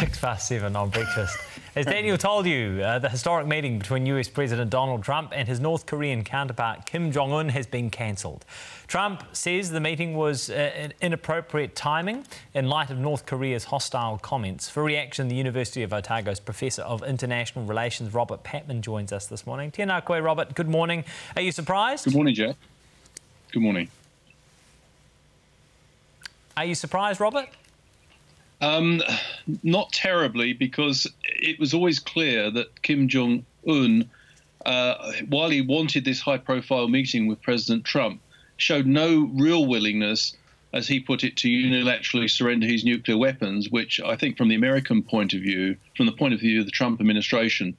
7:06 on Breakfast. As Daniel told you, the historic meeting between US President Donald Trump and his North Korean counterpart Kim Jong-un has been cancelled. Trump says the meeting was inappropriate timing in light of North Korea's hostile comments. For reaction, the University of Otago's Professor of International Relations, Robert Patman, joins us this morning. Tēnā koe, Robert. Good morning. Are you surprised? Good morning, Jack. Good morning. Are you surprised, Robert? Not terribly, because it was always clear that Kim Jong-un, while he wanted this high-profile meeting with President Trump, showed no real willingness, as he put it, to unilaterally surrender his nuclear weapons, which I think from the American point of view, from the point of view of the Trump administration,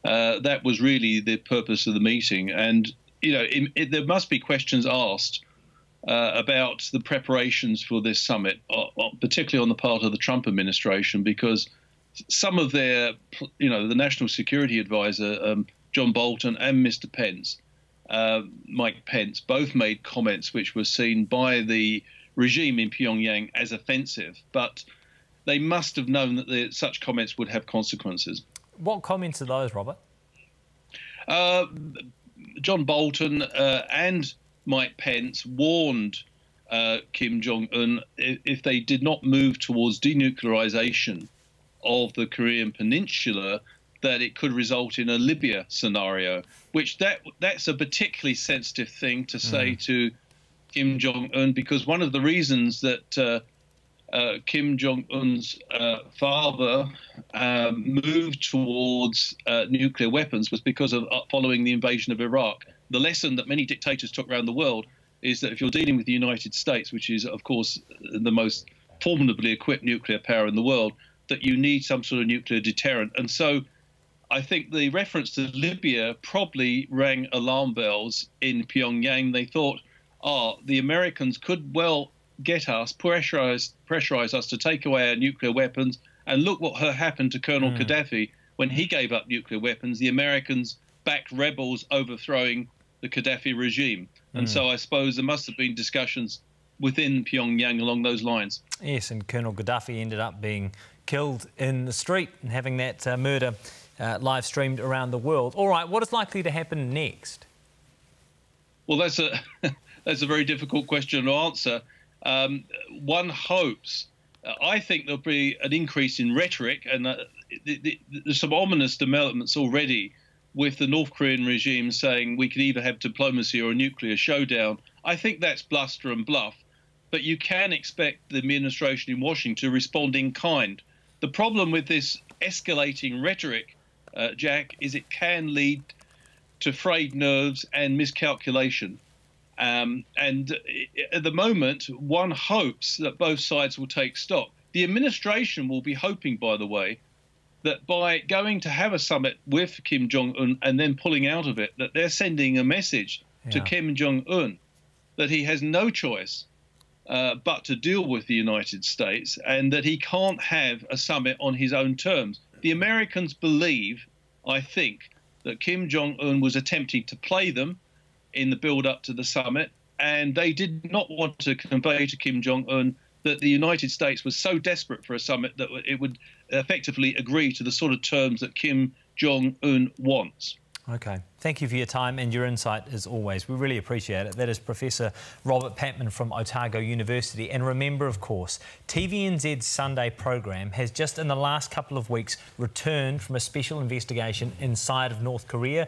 that was really the purpose of the meeting. And, you know, there must be questions asked about the preparations for this summit, particularly on the part of the Trump administration, because some of their, you know, the National Security Advisor, John Bolton, and Mr. Pence, Mike Pence, both made comments which were seen by the regime in Pyongyang as offensive, but they must have known that such comments would have consequences. What comments are those, Robert? John Bolton and Mike Pence warned Kim Jong-un if they did not move towards denuclearization of the Korean Peninsula, that it could result in a Libya scenario, which that's a particularly sensitive thing to say to Kim Jong-un, because one of the reasons that Kim Jong-un's father moved towards nuclear weapons was because of following the invasion of Iraq. The lesson that many dictators took around the world is that if you're dealing with the United States, which is, of course, the most formidably equipped nuclear power in the world, that you need some sort of nuclear deterrent. And so I think the reference to Libya probably rang alarm bells in Pyongyang. They thought, the Americans could well get us, pressurize us to take away our nuclear weapons. And look what happened to Colonel Gaddafi when he gave up nuclear weapons. The Americans backed rebels overthrowing the Gaddafi regime. And so I suppose there must have been discussions within Pyongyang along those lines. Yes, and Colonel Gaddafi ended up being killed in the street and having that murder live streamed around the world. All right, what is likely to happen next? Well, that's a very difficult question to answer. One hopes, I think there'll be an increase in rhetoric, and there's some ominous developments already with the North Korean regime saying we can either have diplomacy or a nuclear showdown. I think that's bluster and bluff, but you can expect the administration in Washington to respond in kind. The problem with this escalating rhetoric, Jack, is it can lead to frayed nerves and miscalculation. And at the moment, one hopes that both sides will take stock. The administration will be hoping, by the way, that by going to have a summit with Kim Jong-un and then pulling out of it, that they're sending a message to Kim Jong-un that he has no choice but to deal with the United States, and that he can't have a summit on his own terms. The Americans believe, I think, that Kim Jong-un was attempting to play them in the build-up to the summit, and they did not want to convey to Kim Jong-un that the United States was so desperate for a summit that it would effectively agree to the sort of terms that Kim Jong-un wants. OK. Thank you for your time and your insight, as always. We really appreciate it. That is Professor Robert Patman from Otago University. And remember, of course, TVNZ's Sunday program has just in the last couple of weeks returned from a special investigation inside of North Korea.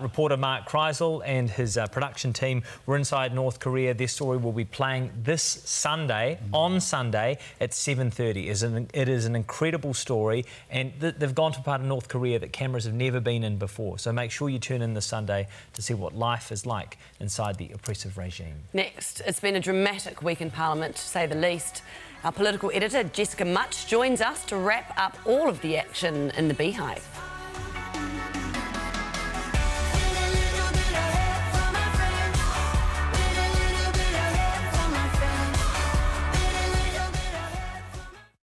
Reporter Mark Kreisel and his production team were inside North Korea. Their story will be playing this Sunday, on Sunday at 7:30. It is an incredible story, and they've gone to a part of North Korea that cameras have never been in before. So make sure you tune in this Sunday to see what life is like inside the oppressive regime. Next, it's been a dramatic week in Parliament, to say the least. Our political editor, Jessica Much, joins us to wrap up all of the action in the Beehive.